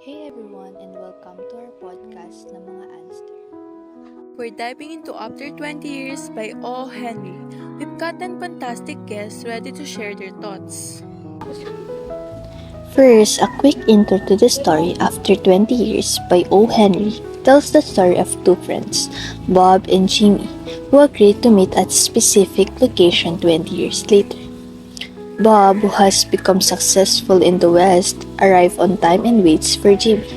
Hey everyone and welcome to our podcast na mga Anster. We're diving into After 20 Years by O. Henry. We've got 10 fantastic guests ready to share their thoughts. First, a quick intro to the story After 20 Years by O. Henry tells the story of two friends, Bob and Jimmy, who agreed to meet at a specific location 20 years later. Bob, who has become successful in the West, arrives on time and waits for Jimmy.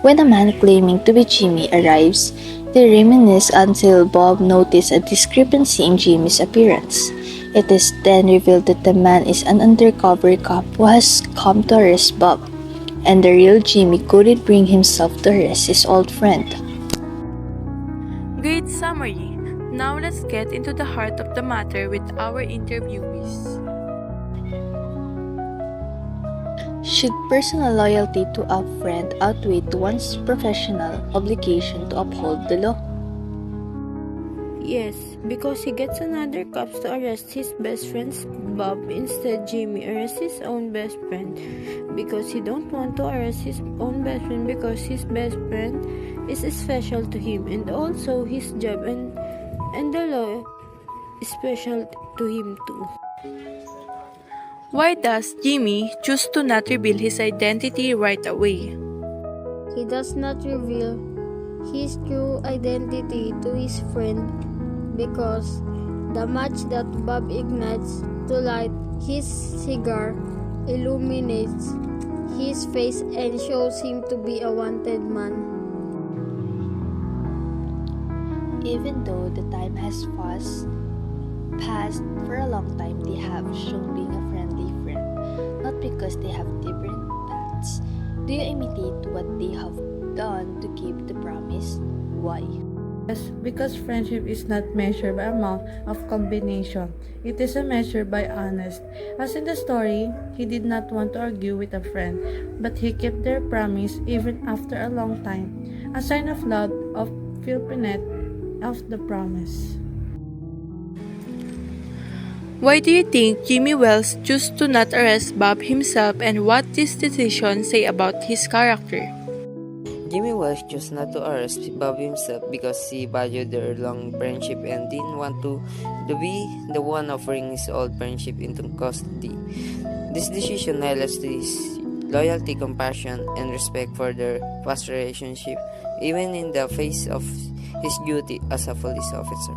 When a man claiming to be Jimmy arrives, they reminisce until Bob notices a discrepancy in Jimmy's appearance. It is then revealed that the man is an undercover cop who has come to arrest Bob, and the real Jimmy couldn't bring himself to arrest his old friend. Great summary. Now let's get into the heart of the matter with our interviewees. Should personal loyalty to a friend outweigh one's professional obligation to uphold the law? Yes, because he gets another cops to arrest his best friend's Bob. Instead, Jimmy arrests his own best friend because he don't want to arrest his own best friend because his best friend is special to him, and also his job and the law is special to him too. Why does Jimmy choose to not reveal his identity right away? He does not reveal his true identity to his friend because the match that Bob ignites to light his cigar illuminates his face and shows him to be a wanted man. Even though the time has passed for a long time, they have shown being a friendly friend, not because they have different paths. Do you imitate what they have done to keep the promise? Why? Yes, because friendship is not measured by amount of combination. It is a measure by honest. As in the story, he did not want to argue with a friend, but he kept their promise even after a long time. A sign of love, of fulfillment of the promise. Why do you think Jimmy Wells chose to not arrest Bob himself, and what this decision say about his character? Jimmy Welsh chose not to arrest Bob himself because he valued their long friendship and didn't want to be the one offering his old friendship into custody. This decision highlights his loyalty, compassion, and respect for their past relationship, even in the face of his duty as a police officer.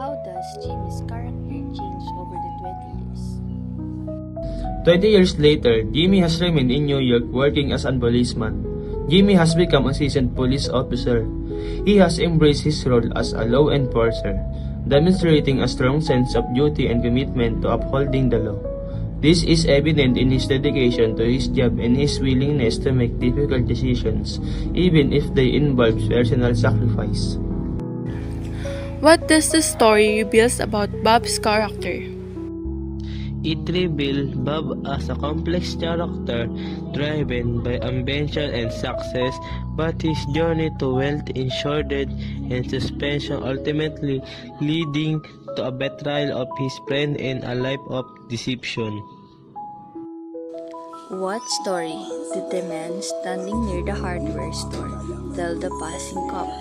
How does Jimmy's character change over the 20 years? 20 years later, Jimmy has remained in New York working as a policeman. Jimmy has become a seasoned police officer. He has embraced his role as a law enforcer, demonstrating a strong sense of duty and commitment to upholding the law. This is evident in his dedication to his job and his willingness to make difficult decisions, even if they involve personal sacrifice. What does the story reveals about Bob's character? It reveals Bob as a complex character driven by ambition and success, but his journey to wealth, insured and suspension ultimately leading to a betrayal of his friend and a life of deception. What story did the man standing near the hardware store tell the passing cop?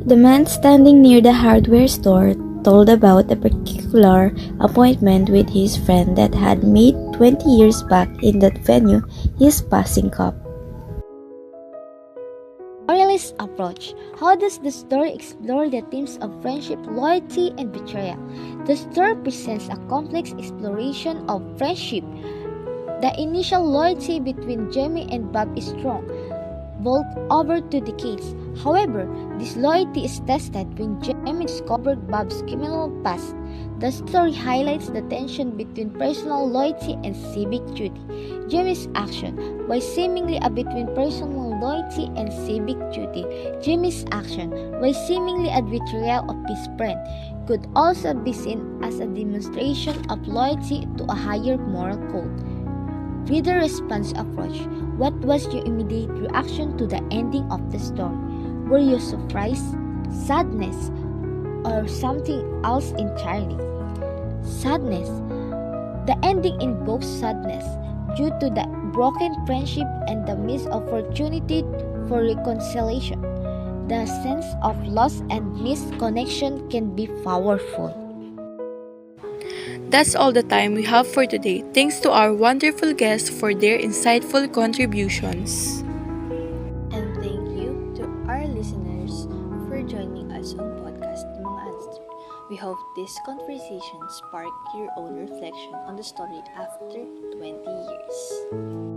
The man standing near the hardware store told about a particular appointment with his friend that had made 20 years back in that venue his passing cop. Moralist approach. How does the story explore the themes of friendship, loyalty, and betrayal? The story presents a complex exploration of friendship. The initial loyalty between Jimmy and Bob is strong, built over 2 decades. However, this loyalty is tested when Jimmy discovered Bob's criminal past. The story highlights the tension between personal loyalty and civic duty. Jimmy's action, while seemingly a between personal loyalty and civic duty, Jimmy's action, while seemingly a betrayal of his friend, could also be seen as a demonstration of loyalty to a higher moral code. Reader response approach. What was your immediate reaction to the ending of the story? Were you surprised, sadness, or something else entirely? Sadness. The ending invokes sadness due to the broken friendship and the missed opportunity for reconciliation. The sense of loss and missed connection can be powerful. That's all the time we have for today. Thanks to our wonderful guests for their insightful contributions. And thank you to our listeners for joining us on podcast Mga Answer. We hope this conversation sparked your own reflection on the story after 20 years.